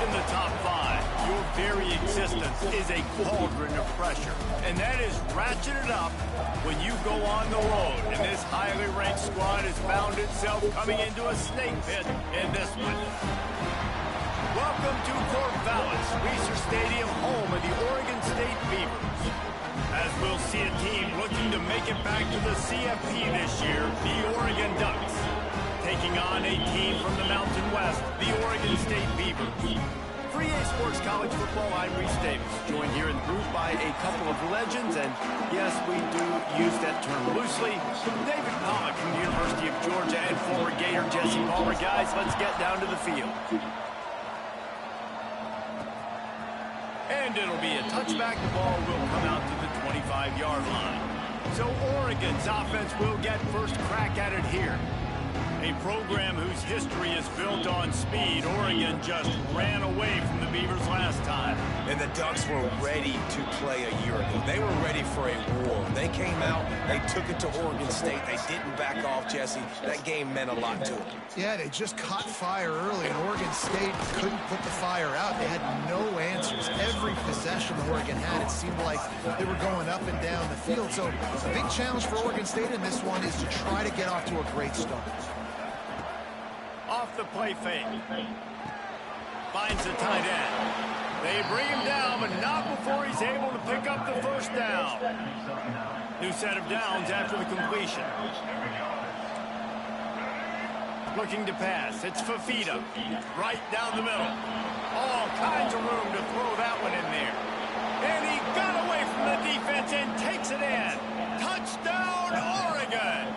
In the top 5, your very existence is a cauldron of pressure. And that is ratcheted up when you go on the road. And this highly ranked squad has found itself coming into a snake pit in this one. Welcome to Corvallis, Reser Stadium, home of the Oregon State Beavers. As we'll see a team looking to make it back to the CFP this year, the Oregon Ducks. Taking on a team from the Mountain West, the Oregon State Beavers. For EA Sports College Football, I'm Reese Davis, joined here in the booth by a couple of legends, and yes, we do use that term loosely. David Pollock from the University of Georgia and former Gator Jesse Palmer. Guys, let's get down to the field. And it'll be a touchback. The ball will come out to the 25-yard line. So Oregon's offense will get first crack at it here. A program whose history is built on speed. Oregon just ran away from the Beavers last time. And the Ducks were ready to play a year ago. They were ready for a war. They came out, they took it to Oregon State. They didn't back off, Jesse. That game meant a lot to them. Yeah, they just caught fire early, and Oregon State couldn't put the fire out. They had no answers. Every possession Oregon had, it seemed like they were going up and down the field. So a big challenge for Oregon State in this one is to try to get off to a great start. Off the play fake. Finds the tight end. They bring him down, but not before he's able to pick up the first down. New set of downs after the completion. Looking to pass. It's Fafita. Right down the middle. All kinds of room to throw that one in there. And he got away from the defense and takes it in. Touchdown, Oregon!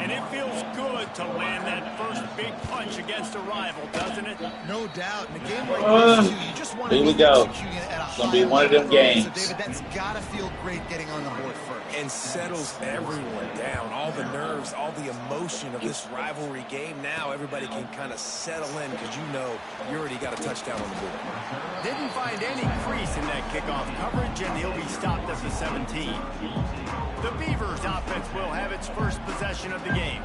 And it feels good to land that first big punch against a rival, doesn't it? No doubt. In a game like this, you just want to be executing it at a high level. One of them games. So, David, that's got to feel great getting on the board first. And settles everyone down. All the nerves, all the emotion of this rivalry game. Now everybody can kind of settle in because you know you already got a touchdown on the board. Didn't find any crease in that kickoff coverage, and he'll be stopped at the 17. The Beavers offense will have its first possession of the game.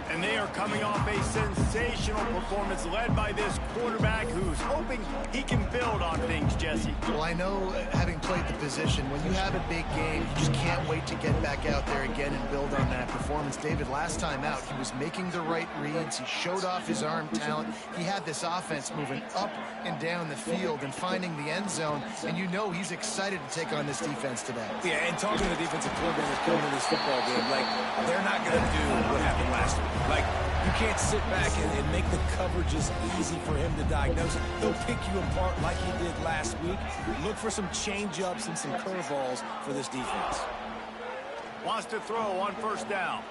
And they are coming off a sensational performance led by this quarterback who's hoping he can build on things, Jesse. Well, I know, having played the position, when you have a big game, you just can't wait to get back out there again and build on that performance. David, last time out, he was making the right reads. He showed off his arm talent. He had this offense moving up and down the field and finding the end zone. And you know he's excited to take on this defense today. Yeah, and talking to the defensive coordinators coming to this football game, like, they're not going to do what happened last week. Like, you can't sit back and make the coverages easy for him to diagnose. He'll pick you apart like he did last week. Look for some change-ups and some curveballs for this defense. Wants to throw on first down.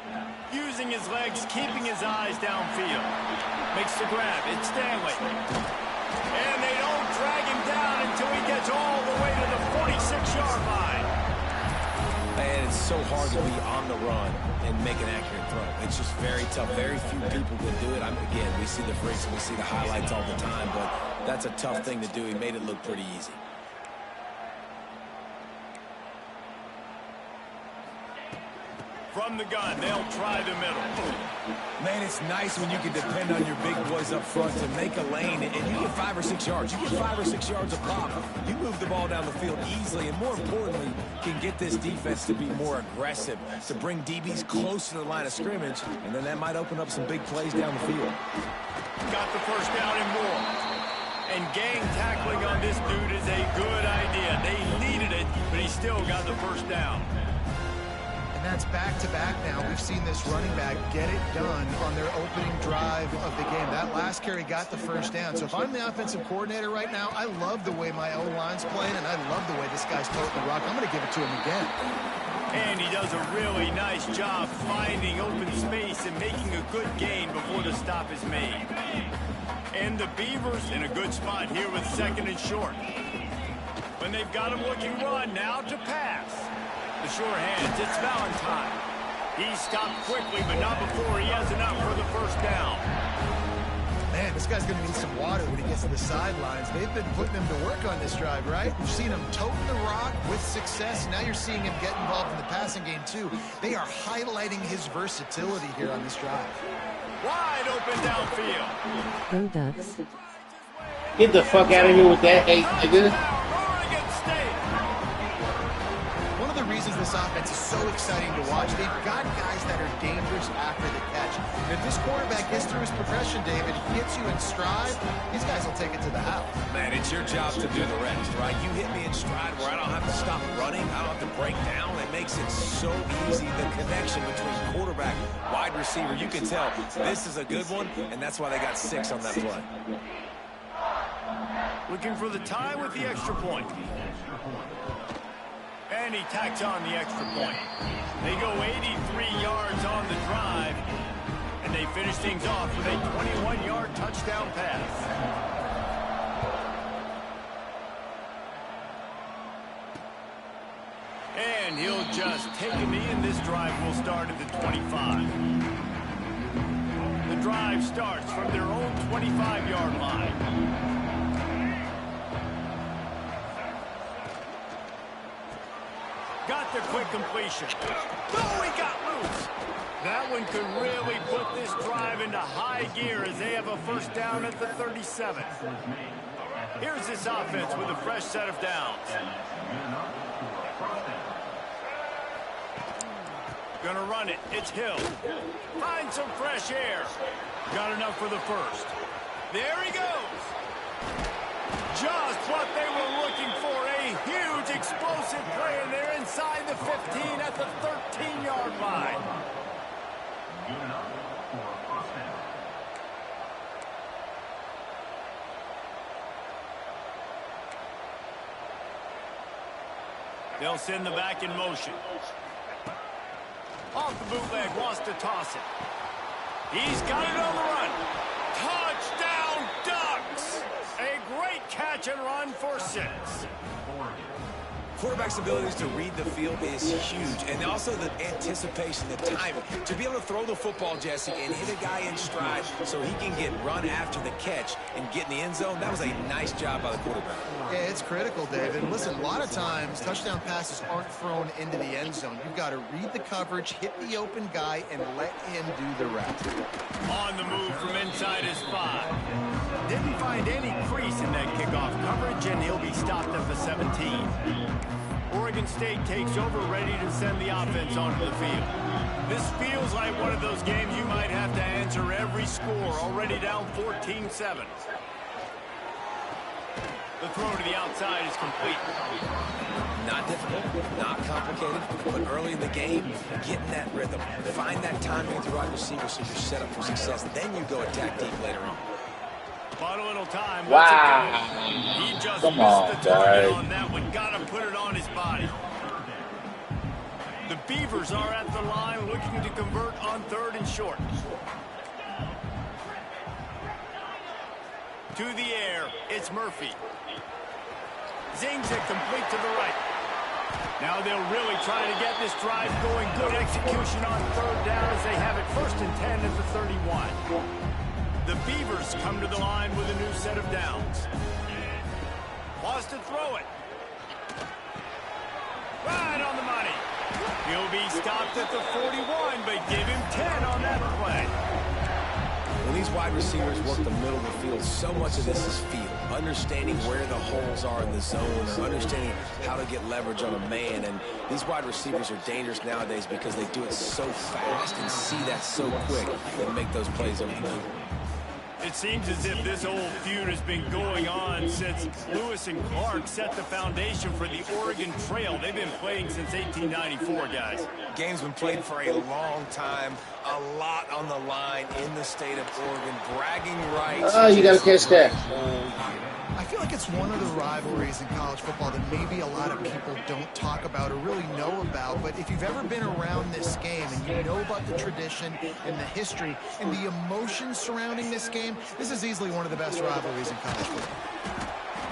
Using his legs, keeping his eyes downfield. Makes the grab. It's Stanley. And they don't drag him down until he gets all the way to the 46-yard line. And it's so hard to be on the run and make an accurate throw. It's just very tough. Very few people can do it. Again, we see the freaks and we see the highlights all the time, but that's a tough thing to do. He made it look pretty easy. From the gun, they'll try the middle. Man, it's nice when you can depend on your big boys up front to make a lane, and you get 5 or 6 yards. You get 5 or 6 yards a pop. You move the ball down the field easily, and more importantly, can get this defense to be more aggressive, to bring DBs close to the line of scrimmage, and then that might open up some big plays down the field. Got the first down and more. And gang tackling on this dude is a good idea. They needed it, but he still got the first down. And that's back-to-back now. We've seen this running back get it done on their opening drive of the game. That last carry got the first down. So if I'm the offensive coordinator right now, I love the way my O-line's playing, and I love the way this guy's toting the rock. I'm going to give it to him again. And he does a really nice job finding open space and making a good gain before the stop is made. And the Beavers in a good spot here with second and short. When they've got him looking run, now to pass. The sure hands, it's Valentine. He stopped quickly, but not before he has enough for the first down. Man, this guy's going to need some water when he gets to the sidelines. They've been putting him to work on this drive, right? We've seen him toting the rock with success. Now you're seeing him get involved in the passing game, too. They are highlighting his versatility here on this drive. Wide open downfield. Go Ducks. Get the fuck out of here with that hate, nigga. Oregon State. One of the reasons this offense is so exciting to watch, they've got guys that are dangerous after the catch. And if this quarterback gets through his progression, David, gets you in stride, these guys will take it to the house. Man, it's your job to do the rest, right? You hit me in stride where I don't have to stop running. I don't have to break down. It makes it so easy. The connection between quarterback, wide receiver, you can tell this is a good one, and that's why they got 6 on that play. Looking for the tie with the extra point. And he tacks on the extra point. They go 83 yards on the drive, and they finish things off with a 21-yard touchdown pass. And he'll just take a knee, and this drive will start at the 25. The drive starts from their own 25-yard line. Got the quick completion. Oh, he got loose. That one could really put this drive into high gear as they have a first down at the 37. Here's this offense with a fresh set of downs. Gonna run it. It's Hill. Find some fresh air. Got enough for the first. There he goes. Just what they were looking for. A huge explosive play, and they're inside the 15 at the 13-yard line. They'll send the back in motion. Off the bootleg, wants to toss it. He's got it on the run. Touchdown, Ducks! A great catch and run for 6. Quarterback's abilities to read the field is huge, and also the anticipation, the timing. To be able to throw the football, Jesse, and hit a guy in stride so he can get run after the catch and get in the end zone, that was a nice job by the quarterback. Yeah, it's critical, David. Listen, a lot of times, touchdown passes aren't thrown into the end zone. You've got to read the coverage, hit the open guy, and let him do the rest. On the move from inside his 5. Didn't find any crease in that kickoff coverage, and he'll be stopped at the 17. Oregon State takes over, ready to send the offense onto the field. This feels like one of those games you might have to answer every score, already down 14-7. The throw to the outside is complete. Not difficult, not complicated, but early in the game, getting that rhythm. Find that timing with the right receiver so you're set up for success. Then you go attack deep later on. Bought a little time. Wow. He just Come missed on, the target guys. on that one. Got to put it on his body. The Beavers are at the line looking to convert on 3rd and short. To the air, it's Murphy. Zings it complete to the right. Now they'll really try to get this drive going. Good execution on 3rd down as they have it 1st and 10 at the 31. The Beavers come to the line with a new set of downs. Wants to throw it. Right on the money. He'll be stopped at the 41, but give him 10 on that play. When these wide receivers work the middle of the field, so much of this is feel. Understanding where the holes are in the zone, or understanding how to get leverage on a man. And these wide receivers are dangerous nowadays because they do it so fast and see that so quick and make those plays over the field. It seems as if this old feud has been going on since Lewis and Clark set the foundation for the Oregon Trail. They've been playing since 1894, guys. Game's been played for a long time, a lot on the line in the state of Oregon. Bragging rights. Oh, you got to catch that. I feel like it's one of the rivalries in college football that maybe a lot of people don't talk about or really know about. But if you've ever been around this game and you know about the tradition and the history and the emotions surrounding this game, this is easily one of the best rivalries in college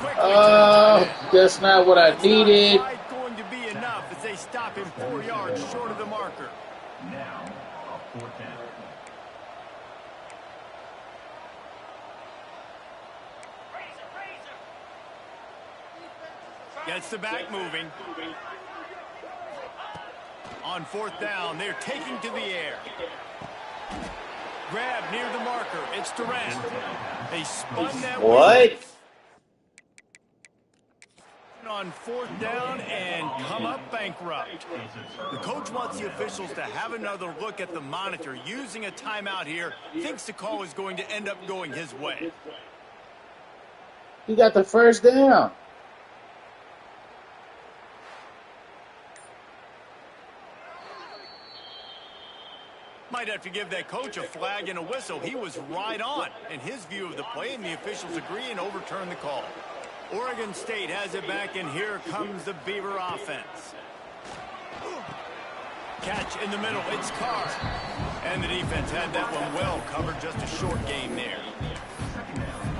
football. That's not what I needed. Going to be enough as they stop him 4 yards short of the marker. Now, a 4th down. Gets the back moving. On 4th down, they're taking to the air. Grab near the marker. It's Durant. They spun that. What? On fourth down and come up bankrupt. The coach wants the officials to have another look at the monitor. Using a timeout here, thinks the call is going to end up going his way. He got the first down. Might have to give that coach a flag and a whistle. He was right on in his view of the play, and the officials agree and overturn the call. Oregon State has it back, and here comes the Beaver offense. Catch in the middle. It's Carr. And the defense had that one well covered. Just a short game there.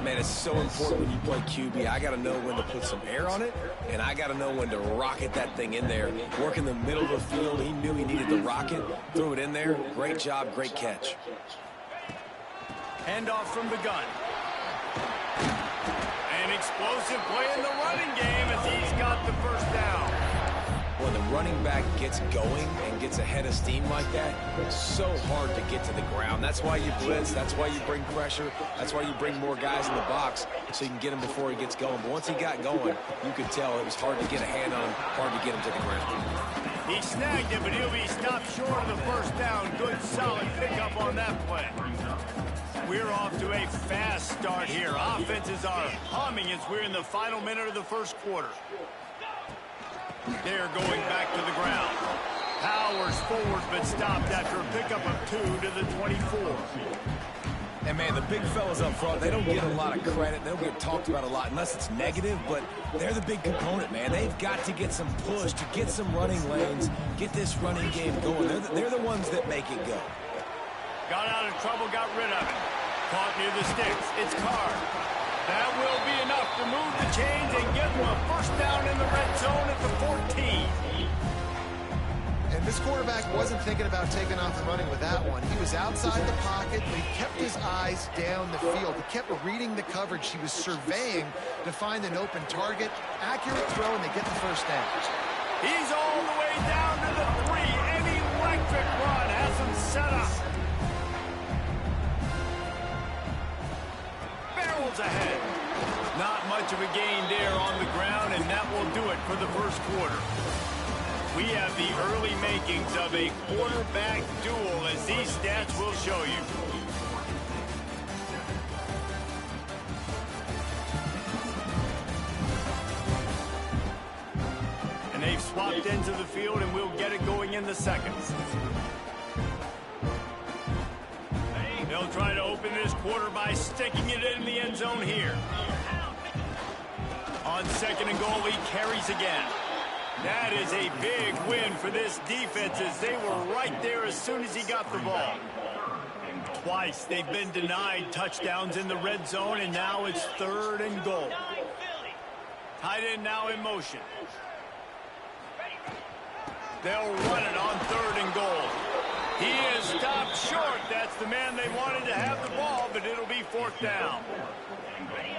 Man, it's so important when you play QB. I got to know when to put some air on it, and I got to know when to rocket that thing in there. Work in the middle of the field. He knew he needed to rocket. Threw it in there. Great job. Great catch. Handoff from the gun. An explosive play in the running game as he's got the first down. When the running back gets going and gets ahead of steam like that, it's so hard to get to the ground. That's why you blitz. That's why you bring pressure. That's why you bring more guys in the box so you can get him before he gets going. But once he got going, you could tell it was hard to get a hand on him, hard to get him to the ground. He snagged it, but he'll be stopped short of the first down. Good, solid pickup on that play. We're off to a fast start here. Offenses are humming as we're in the final minute of the first quarter. They're going back to the ground. Powers forward, but stopped after a pickup of 2 to the 24. And, man, the big fellas up front, they don't get a lot of credit. They don't get talked about a lot unless it's negative, but they're the big component, man. They've got to get some push, to get some running lanes, get this running game going. They're the ones that make it go. Got out of trouble, got rid of it. Caught near the sticks. It's Carr. That will be enough to move the chains and get them a first down in the red zone at the 14. And this quarterback wasn't thinking about taking off and running with that one. He was outside the pocket, but he kept his eyes down the field. He kept reading the coverage. He was surveying to find an open target. Accurate throw, and they get the first down. He's all the way down to the 3. An electric run has him set up. Barrels ahead. Not much of a gain there on the ground, and that will do it for the first quarter. We have the early makings of a quarterback duel, as these stats will show you. And they've swapped into the field, and we'll get it going in the second. They'll try to open this quarter by sticking it in the end zone here. On second and goal, he carries again. That is a big win for this defense, as they were right there as soon as he got the ball. Twice they've been denied touchdowns in the red zone, and now it's third and goal. Tight end now in motion. They'll run it on third and goal. He is stopped short. That's the man they wanted to have the ball, but it'll be fourth down.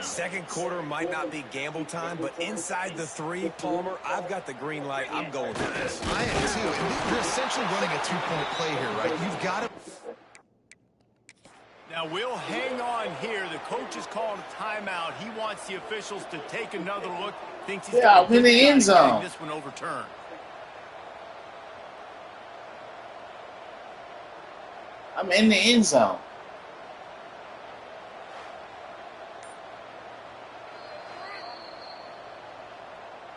Second quarter might not be gamble time, but inside the 3, Palmer, I've got the green light. I'm going for this. I am too. And you're essentially running a 2-point play here, right? You've got to... Now we'll hang on here. The coach has called a timeout. He wants the officials to take another look. Thinks he's got I'm in the end zone. This one overturned. I'm in the end zone.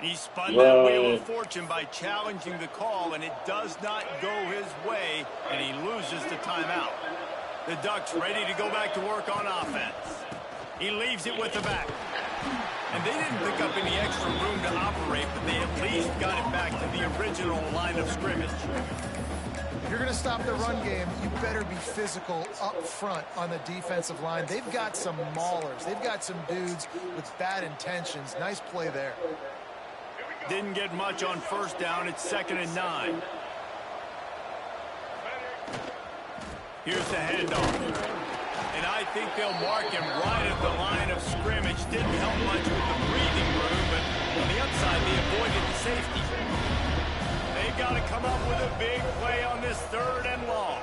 He spun that wheel of fortune by challenging the call, and it does not go his way, and he loses the timeout. The Ducks ready to go back to work on offense. He leaves it with the back. And they didn't pick up any extra room to operate, but they at least got it back to the original line of scrimmage. If you're going to stop the run game, you better be physical up front on the defensive line. They've got some maulers. They've got some dudes with bad intentions. Nice play there. Didn't get much on first down. It's 2nd and 9. Here's the handoff. And I think they'll mark him right at the line of scrimmage. Didn't help much with the breathing room, but on the upside, they avoided the safety. They've got to come up with a big play on this 3rd and long.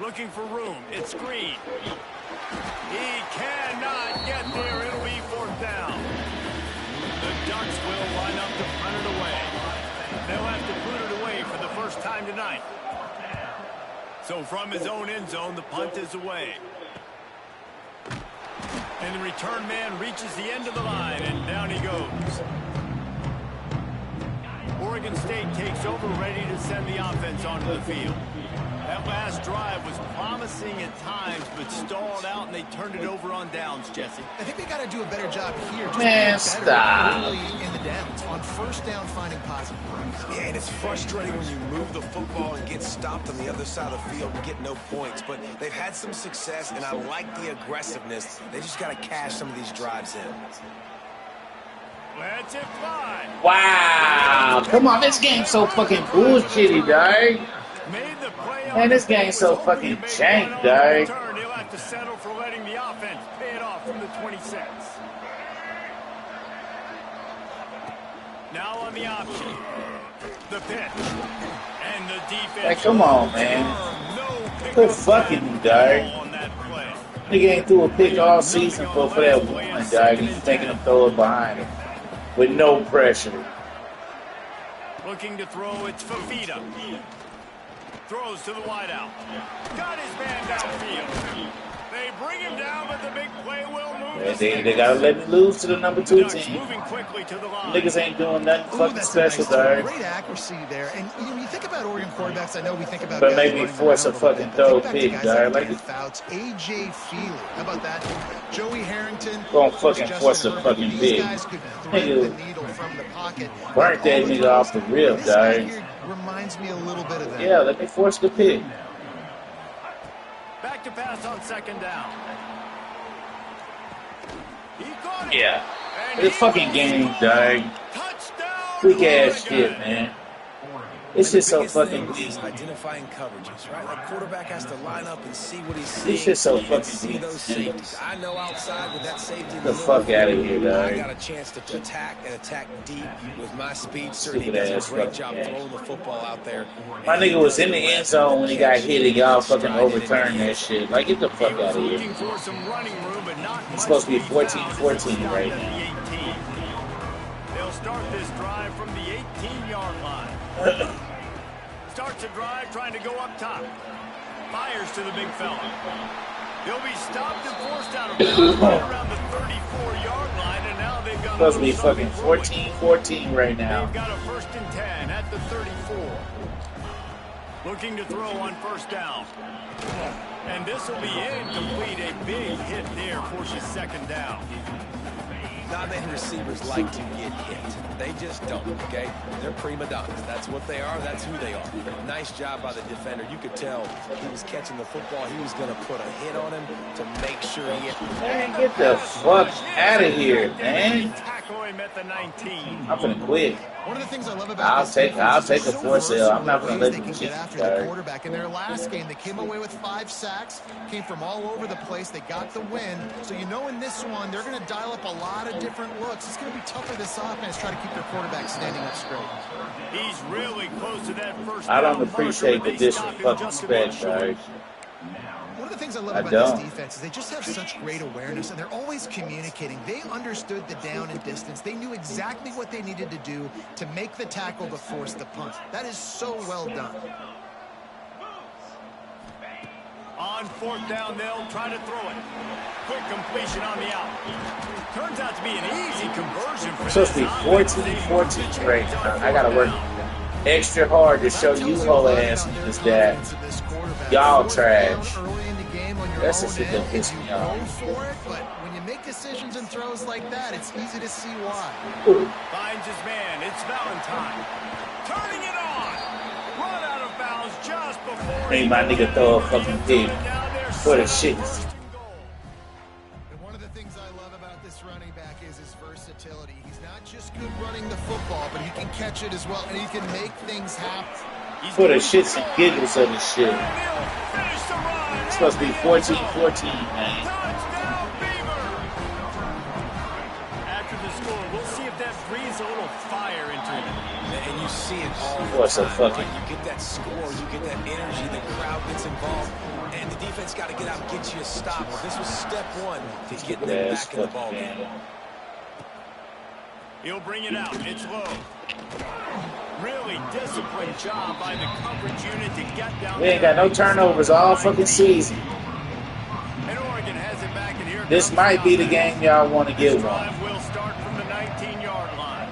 Looking for room. It's screen. He cannot get there. It'll be 4th down. The Ducks will line up to punt it away. They'll have to put it away for the first time tonight. So from his own end zone, the punt is away. And the return man reaches the end of the line, and down he goes. Oregon State takes over, ready to send the offense onto the field. That last drive was promising at times, but stalled out, and they turned it over on downs, Jesse. I think they got to do a better job here. Just Man, stop. Early in the downs, on first down, finding positive points. Yeah, and it's frustrating when you move the football and get stopped on the other side of the field and get no points. But they've had some success, and I like the aggressiveness. They just got to cash some of these drives in. Let's it fly. Wow. Come on, this game's so fucking bullshitty, dog. Man, this game's so fucking jank, dog. He'll have to settle for letting the offense pay it off from the 26. Now on the option. The pitch. And the defense. Hey, come on, man. Quit fucking me, dog. Nigga ain't threw a pick all season for that one, dog. And you thinking of throw it behind him with no pressure. Looking to throw, it's Fafita. Throws to the wideout. Got his man downfield. They bring him down, but the big play will move. They gotta let me lose to the number 2 team. Moving quickly to the line. Niggas ain't doing nothing fucking special, dog. Great accuracy there. And you think about Oregon quarterbacks, I know we think about. But maybe force a fucking throw pick, dog. Like A.J. Feely. How about that? Joey Harrington. Gonna fucking force a fucking pick. Nigga, burnt that nigga off the rip, dog. Reminds me a little bit of that. Yeah, let me force the pick. Back to pass on second down. He caught it. Yeah. This fucking game, dog. Touchdown. Freak ass shit, man. It's just so fucking easy. Identifying coverages, right? Like quarterback has to line up and see what he's This seeing. shit's so and fucking see easy. those safeties. I know outside with that safety. Get the fuck out of here, I got dog. a chance to attack and attack deep with my speed. Stupid Certainly does ass a great fucking job game. throwing the football out there. My nigga was in the end zone when he got hit and y'all fucking overturned that shit. Like, get the fuck out of here. Looking for some running room, but not It's much supposed to be be found 14-14 right at the now. 18. They'll start this drive from the 18-yard line. Starts a drive trying to go up top. Fires to the big fella. He'll be stopped and forced out of bounds right around the 34-yard line, and now they've got Supposed to be something fucking for it. 14-14 right now. They've got a 1st and 10 at the 34. Looking to throw on first down. And this will be incomplete. A big hit there forces second down. Not many receivers like to get hit. They just don't, okay? They're prima donnas. That's what they are. That's who they are. Nice job by the defender. You could tell he was catching the football. He was going to put a hit on him to make sure he hit. Man, get the fuck out of here, man. Tackle him at the 19. I'm finna quit. One of the things I love about I'll this take defense a is so force sale. I'm not versatile gonna let they them can get get after you, the dog. quarterback. In their last game, they came away with 5 sacks, came from all over the place. They got the win. So you know in this one, they're going to dial up a lot of different looks. It's going to be tough for this offense try to keep their quarterback standing up straight. He's really close to that first I don't down appreciate marker, the but they stop him just about disrespect, short. dog. One of the things I love I about don't. this defense is they just have such great awareness, and they're always communicating. They understood the down and distance. They knew exactly what they needed to do to make the tackle to force the punt. That is so well done. On 4th down, they'll try to throw it. Quick completion on the out. Turns out to be an easy conversion for It's supposed to be 14-14 right now. I gotta work extra hard to show you whole ass niggas that y'all trash. That's the shit that pisses me off. But when you make decisions and throws like that, it's easy to see why. Finds his man. It's Valentine. Turning it on. Run out of bounds just before. Hey, my nigga throw a fucking pig for the shit. And one of the things I love about this running back is his versatility. He's not just good running the football, but he can catch it as well, and he can make things happen. For the shits and giggles of this shit. It's supposed to be 14-14, man. After the score, we'll see if that breathes a little fire into him. And you see it all the What's a time, fucking- right? You get that score, you get that energy, the crowd gets involved, and the defense got to get out and get you a stop. This was step one to get them Ass back in the fucking ball game. game. He'll bring it out. It's low. Really disciplined job by the coverage unit to get down. We ain't got no turnovers all fucking season. And Oregon has it back, and here this might be the game y'all want to get one. Drive will start from the 19-yard line.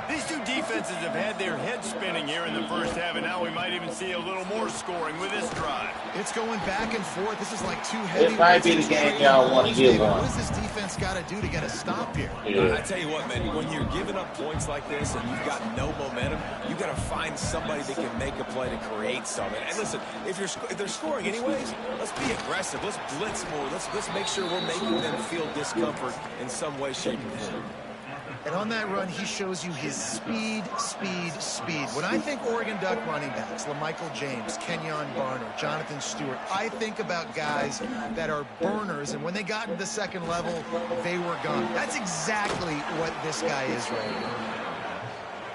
These two defenses have had their heads spinning here in the first half, and now we might even see a little more scoring with this drive. It's going back and forth. This is like two heavy. It might be the game y'all want to get one. What does this defense got to do to get a stop here? I tell you what, man, when you're giving up points like this and you've got no momentum, you got to find somebody that can make a play to create something. And listen, if they're scoring anyways, let's be aggressive. Let's blitz more. Let's make sure we're making them feel discomfort in some way, shape, or form. And on that run, he shows you his speed. When I think Oregon Duck running backs, LaMichael James, Kenyon Barner, Jonathan Stewart, I think about guys that are burners, and when they got into the second level, they were gone. That's exactly what this guy is right now.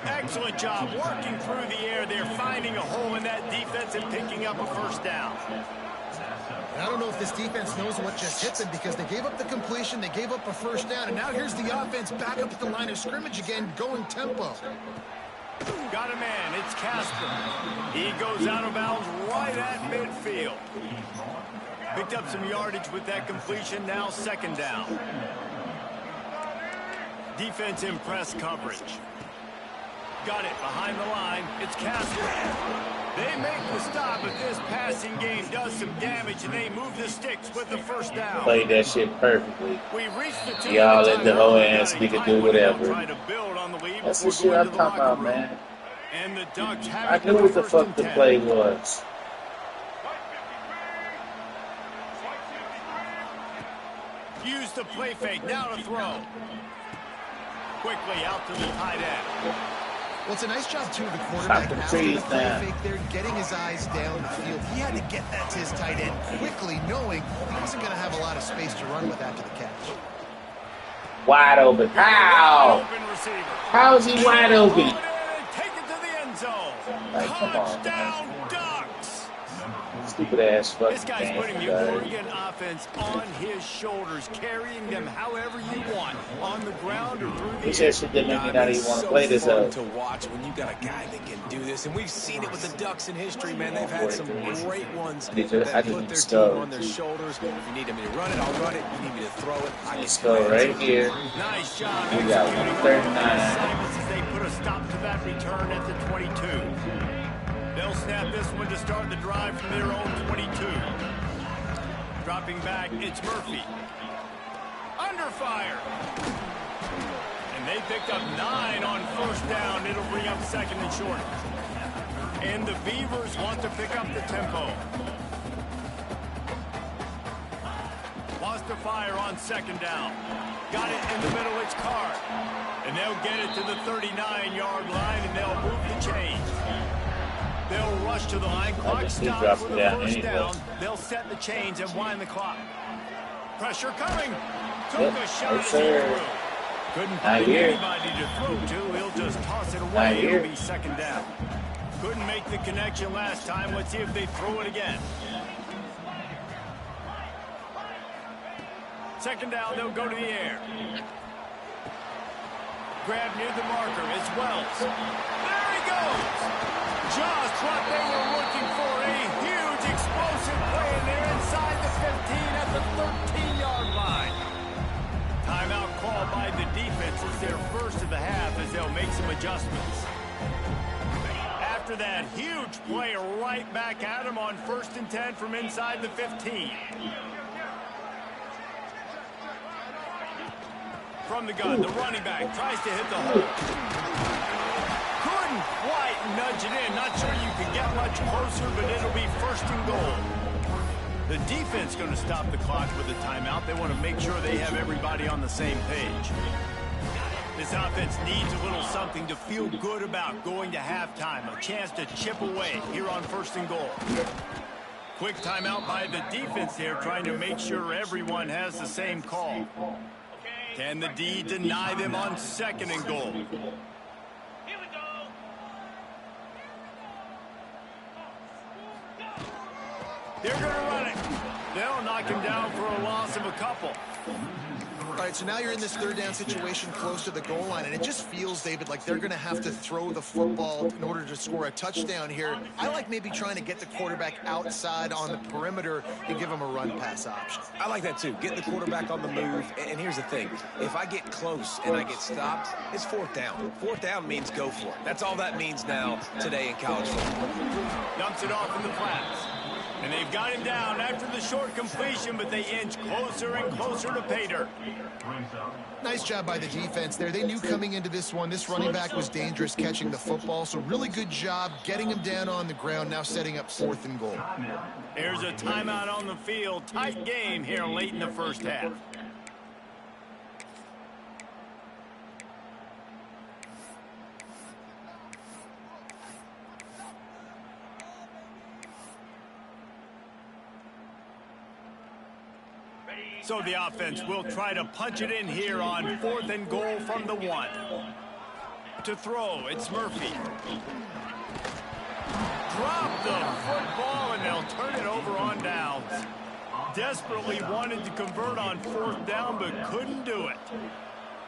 Excellent job working through the air. They're finding a hole in that defense and picking up a first down. And I don't know if this defense knows what just hit them, because they gave up the completion, they gave up a first down, and now here's the offense back up at the line of scrimmage again, going tempo. Got a man, it's Castro. He goes out of bounds right at midfield. Picked up some yardage with that completion, now second down. Defense in press coverage. Got it behind the line, it's Castro. They make the stop, but this passing game does some damage, and they move the sticks with the first down. Played that shit perfectly. We reached the y'all let the whole ass we can do whatever. That's the shit I'm talking about, man. And the Ducks I knew what the fuck the play was. Use the play fake, now to throw. Quickly out to the tight end. Well, it's a nice job, too, of the quarterback after the play now. fake there, getting his eyes down the field. He had to get that to his tight end quickly, knowing he wasn't going to have a lot of space to run with after the catch. Wide open. How? How is he wide open? Take it to the end zone. Like, come on, Touchdown, Ducks. Stupid ass fucking This guy's putting the Oregon offense on his shoulders, carrying them however you want, on the ground or through the air. That shit that make me not even want to play this up. To watch when you got a guy that can do this, and we've seen it with the Ducks in history, man. They've had some great ones that put their team on their shoulders. If you need me to run it, I'll run it. You need me to throw it, I can Let's go right here. Nice job. We got 139. As they put a stop to that return at the 22. They'll snap this one to start the drive from their own 22. Dropping back, it's Murphy. Under fire. And they picked up 9 on first down. It'll bring up second and short. And the Beavers want to pick up the tempo. Lost to fire on second down. Got it in the middle, it's Carr. And they'll get it to the 39-yard line, and they'll move the chains. They'll rush to the line. Clock stops for the first down. They'll set the chains and wind the clock. Pressure coming. Took a shot as he threw. Couldn't find anybody to throw to. He'll just toss it away. It'll be second down. Couldn't make the connection last time. Let's see if they throw it again. Second down, they'll go to the air. Grab near the marker. It's Wells. There he goes. Just what they were looking for. A huge explosive play, and they're inside the 15 at the 13-yard line. Timeout called by the defense. It's their first of the half as they'll make some adjustments. After that huge play, right back at him on 1st and 10 from inside the 15. From the gun, the running back tries to hit the hole. Couldn't quite nudge it in. Not sure you can get much closer, but it'll be 1st and goal. The defense going to stop the clock with a timeout. They want to make sure they have everybody on the same page. This offense needs a little something to feel good about going to halftime. A chance to chip away here on 1st and goal. Quick timeout by the defense here, trying to make sure everyone has the same call. Can the D deny them on 2nd and goal? They're going to run it. They'll knock him down for a loss of a couple. All right, right, so now you're in this third down situation close to the goal line, and it just feels, David, like they're going to have to throw the football in order to score a touchdown here. I like maybe trying to get the quarterback outside on the perimeter and give him a run-pass option. I like that too. Get the quarterback on the move. And here's the thing. If I get close and I get stopped, it's fourth down. Fourth down means go for it. That's all that means now today in college football. Dumps it off in the flats. And they've got him down after the short completion, but they inch closer and closer to pay dirt. Nice job by the defense there. They knew coming into this one, this running back was dangerous catching the football, so really good job getting him down on the ground, now setting up 4th and goal. There's a timeout on the field. Tight game here late in the first half. So the offense will try to punch it in here on 4th and goal from the 1. To throw, it's Murphy. Drop the football, and they'll turn it over on downs. Desperately wanted to convert on 4th down, but couldn't do it.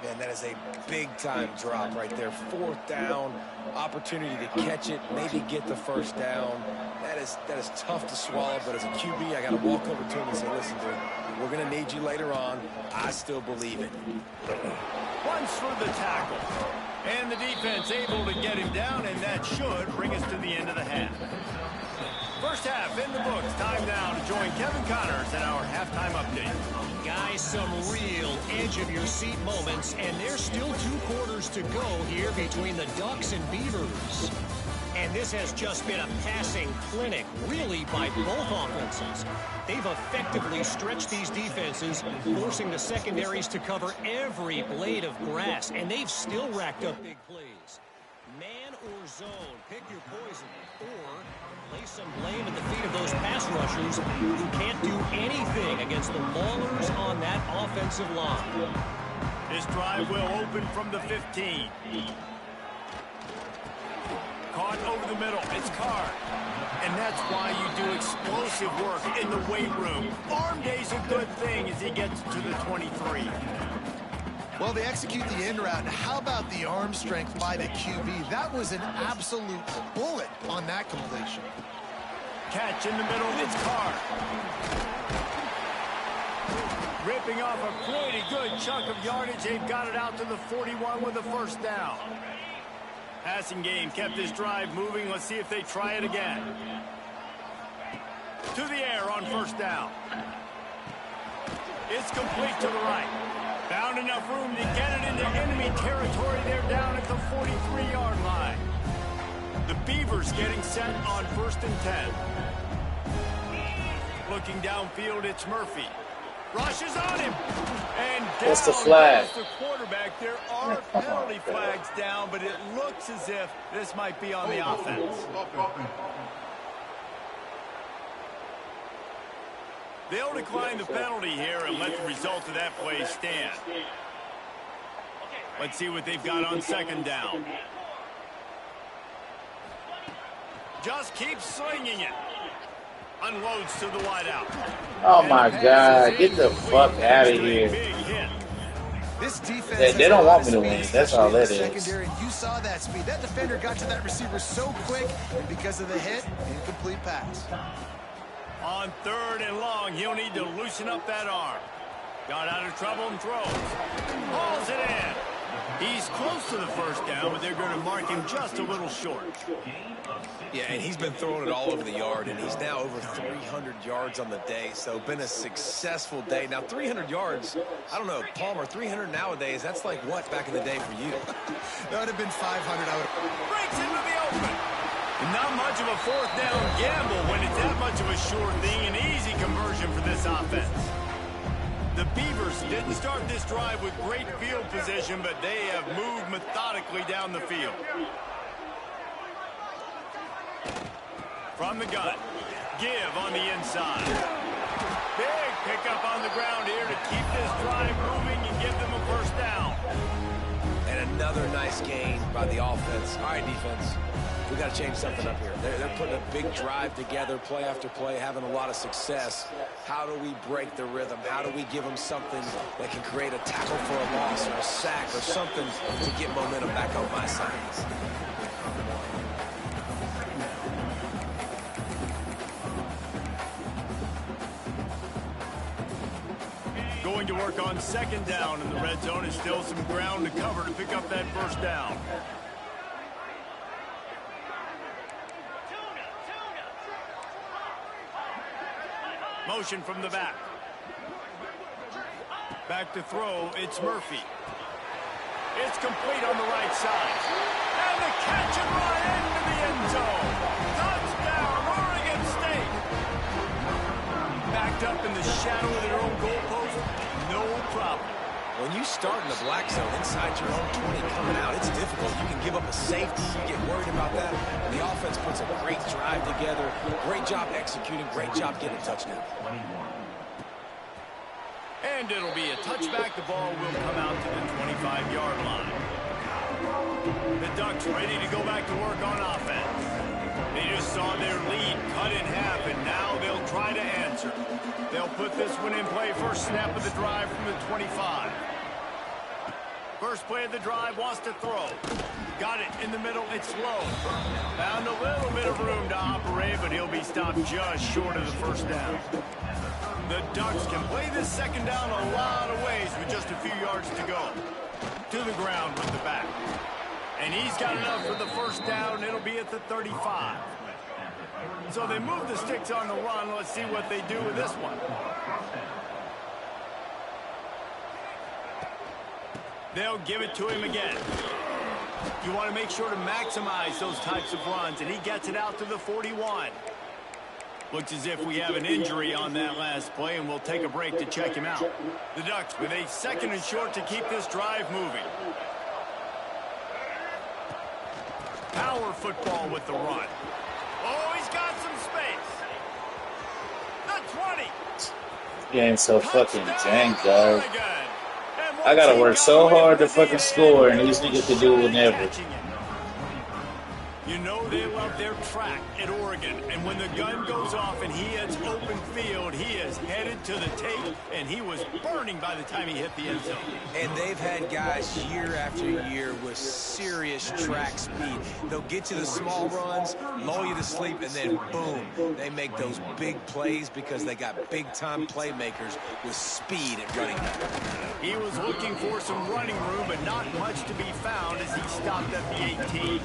Man, that is a big-time drop right there. 4th down, opportunity to catch it, maybe get the first down. That is tough to swallow, but as a QB, I got to walk over to him and say, listen, dude, we're going to need you later on. I still believe it. Once for the tackle. And the defense able to get him down, and that should bring us to the end of the half. First half in the books. Time now to join Kevin Connors at our halftime update. Guys, some real edge-of-your-seat moments, and there's still 2 quarters to go here between the Ducks and Beavers. And this has just been a passing clinic, really, by both offenses. They've effectively stretched these defenses, forcing the secondaries to cover every blade of grass, and they've still racked up big plays. Man or zone, pick your poison, or place some blame at the feet of those pass rushers who can't do anything against the maulers on that offensive line. This drive will open from the 15. Caught over the middle. It's Carr. And that's why you do explosive work in the weight room. Arm day's a good thing as he gets to the 23. Well, they execute the in route. How about the arm strength by the QB? That was an absolute bullet on that completion. Catch in the middle. It's Carr. Ripping off a pretty good chunk of yardage. They've got it out to the 41 with a first down. Passing game kept this drive moving. Let's see if they try it again. To the air on first down. It's complete to the right. Found enough room to get it into enemy territory. They're down at the 43-yard line. The Beavers getting set on 1st and 10. Looking downfield, it's Murphy. Rushes on him. And down What's the flag? goes the quarterback. There are penalty flags down, but it looks as if this might be on the offense. They'll decline the penalty here and let the result of that play stand. Let's see what they've got on 2nd down. Just keeps slinging it. Unloads to the wideout. Oh my God! Get the fuck out of here. This defense They don't want me to win. That's all that is. Secondary, you saw that speed. That defender got to that receiver so quick, and because of the hit, incomplete pass. On 3rd and long, he'll need to loosen up that arm. Got out of trouble and throws. Hauls it in. He's close to the first down, but they're going to mark him just a little short. Yeah, and he's been throwing it all over the yard, and he's now over 300 yards on the day, so been a successful day. Now, 300 yards, I don't know, Palmer, 300 nowadays, that's like what back in the day for you? That would have been 500. Breaks into the open. Not much of a 4th down gamble when it's that much of a sure thing. An easy conversion for this offense. The Beavers didn't start this drive with great field position, but they have moved methodically down the field. From the gun, give on the inside. Big pickup on the ground here to keep this drive moving and give them a first down. And another nice gain by the offense. All right, defense. we got to change something up here. They're putting a big drive together, play after play, having a lot of success. How do we break the rhythm? How do we give them something that can create a tackle for a loss or a sack or something to get momentum back on my side? Going to work on second down in the red zone. Is still some ground to cover to pick up that first down. Motion from the back. Back to throw, it's Murphy. It's complete on the right side. And the catch and run into the end zone. Touchdown, Oregon State. Backed up in the shadow of their own goalpost, no problem. When you start in the black zone inside your own 20 coming out, it's difficult. You can give up a safety. You get worried about that. The offense puts a great drive together. Great job executing. Great job getting a touchdown. And it'll be a touchback. The ball will come out to the 25-yard line. The Ducks ready to go back to work on offense. They just saw their lead cut in half, and now they'll try to answer. They'll put this one in play. First snap of the drive from the 25. First play of the drive, wants to throw. Got it in the middle, it's low. Found a little bit of room to operate, but he'll be stopped just short of the first down. The Ducks can play this second down a lot of ways with just a few yards to go. To the ground with the back. And he's got enough for the first down. It'll be at the 35. So they move the sticks on the run. Let's see what they do with this one. They'll give it to him again. You want to make sure to maximize those types of runs, and he gets it out to the 41. Looks as if we have an injury on that last play, and we'll take a break to check him out. The Ducks with a second and short to keep this drive moving. Power football with the run. Oh, he's got some space. The 20. Game so fucking jank, guys. I gotta work so hard to fucking score, and these niggas can do it whenever. You know they love their track at Oregon, and when the gun goes off and he hits open field, he is headed to the tape, and he was burning by the time he hit the end zone. And they've had guys year after year with serious track speed. They'll get you the small runs, lull you to sleep, and then boom, they make those big plays because they got big-time playmakers with speed at running back. He was looking for some running room, but not much to be found as he stopped at the 18.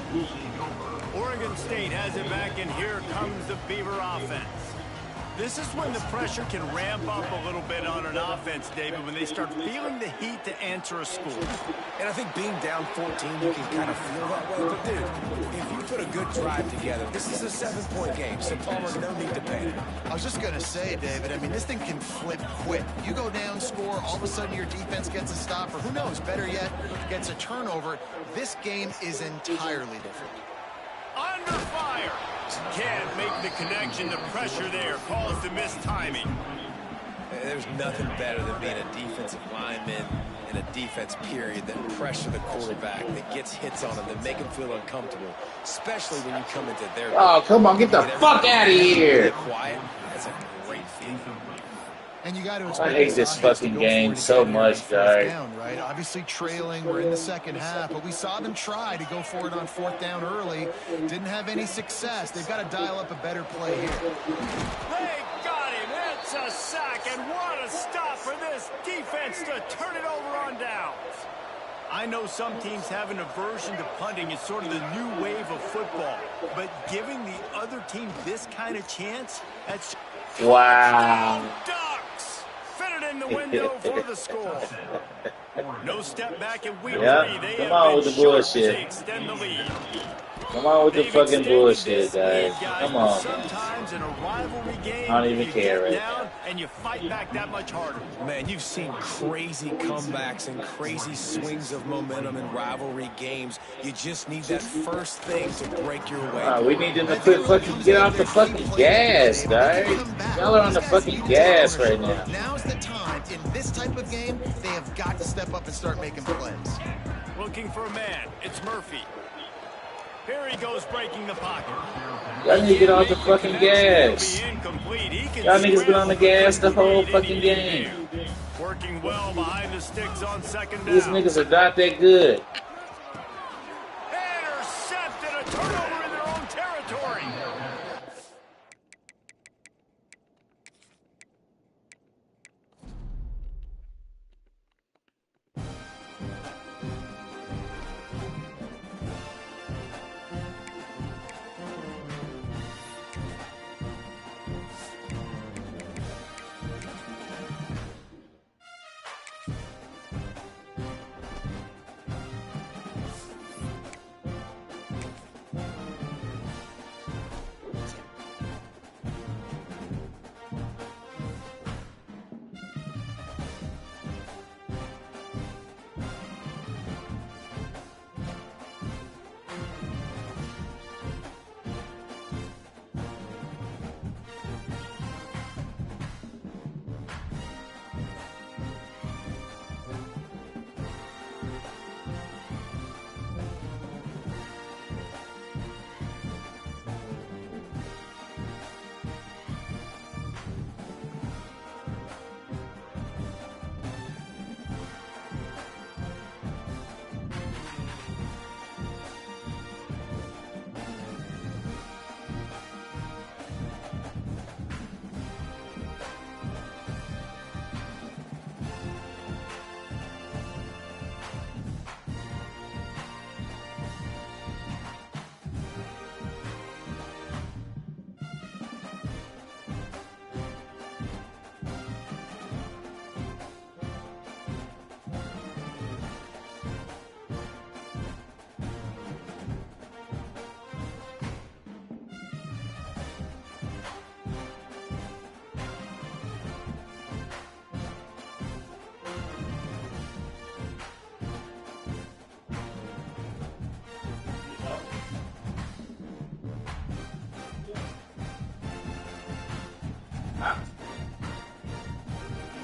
Oregon State has it back, and here comes the Beaver offense. This is when the pressure can ramp up a little bit on an offense, David, when they start feeling the heat to answer a score. And I think being down 14, you can kind of feel that way. But, dude, if you put a good drive together, this is a 7-point game, so Palmer, no need to panic. I was just going to say, David, I mean, this thing can flip quick. You go down, score, all of a sudden your defense gets a stop, or who knows, better yet, gets a turnover. This game is entirely different. Under fire. Can't make the connection. The pressure there caused the missed timing. There's nothing better than being a defensive lineman in a defense period that pressure the quarterback, that gets hits on him, that make him feel uncomfortable, especially when you come into their... Oh, come on, get the fuck out of here. Quiet. That's a great feeling. And you got to I hate this fucking game so much, guys. Right? Obviously trailing, we're in the second half, but we saw them try to go for it on fourth down early. Didn't have any success. They've got to dial up a better play here. They got him. It's a sack, and what a stop for this defense to turn it over on downs. I know some teams have an aversion to punting. It's sort of the new wave of football. But giving the other team this kind of chance, that's... Wow. Ducks fit it in the window for the score. No step back in week 3. They come on with the bullshit. They extend the lead. Come on with the fucking bullshit, guys. Come on. Sometimes in a rivalry game, I don't even care right now. And you fight back that much harder. Man, you've seen crazy comebacks and crazy swings of momentum in rivalry games. You just need that first thing to break your way. We need them to quit fucking get off the fucking gas, guys. Y'all are on the fucking gas right now. Now's the time. In this type of game, they have got to step up and start making plays. Looking for a man. It's Murphy. Here he goes breaking the pocket. Y'all need to get off the fucking gas. Y'all niggas been on the gas the whole fucking game. Working well behind the sticks on second down. These niggas are not that good. Intercepted, a turnover in their own territory.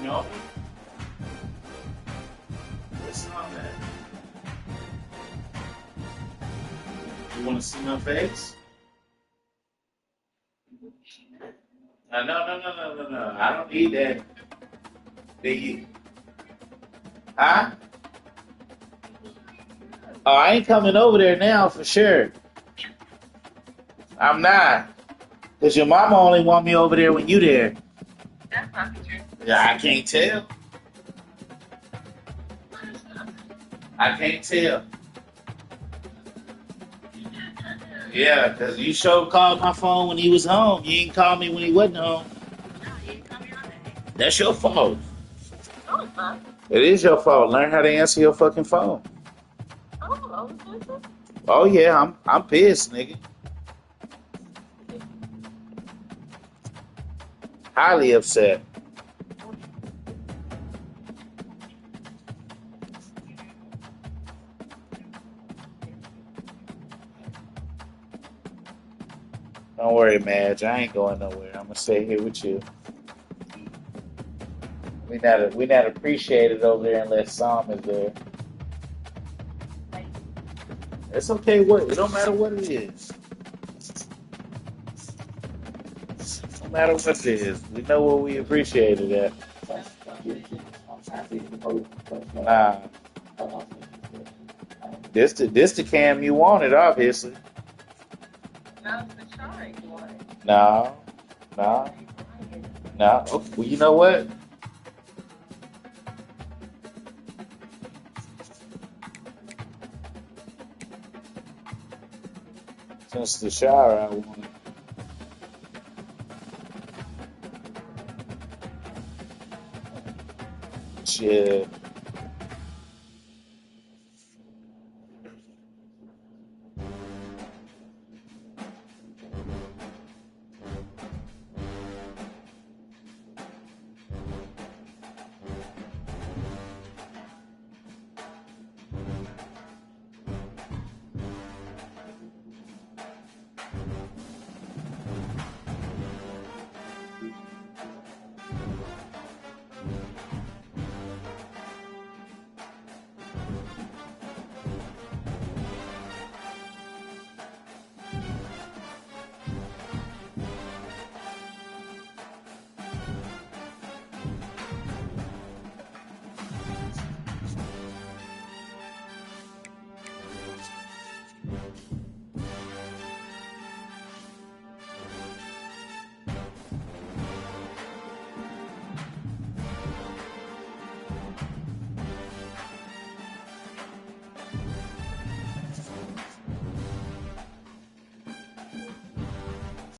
No. It's not that. You want to see my face? No. I don't need that. Biggie. Huh? Oh, I ain't coming over there now for sure. I'm not. Because your mama only want me over there when you there. That's not true. Yeah, I can't tell. I can't tell. Yeah, because you sure called my phone when he was home. You didn't call me when he wasn't home. No, you didn't tell me on that day. That's your fault. No, it's not. It is your fault. Learn how to answer your fucking phone. Oh, okay. Oh yeah, I'm pissed, nigga. Highly upset. Don't worry, Madge. I ain't going nowhere. I'm gonna stay here with you. We not appreciated over there unless Sam is there. It's okay. It don't matter what it is. No matter what it is, we know what we appreciated at. Nah. This the Cam you wanted, obviously. No, it's the Shari one. No. Okay, well, you know what? Since the shower, I want. Shit.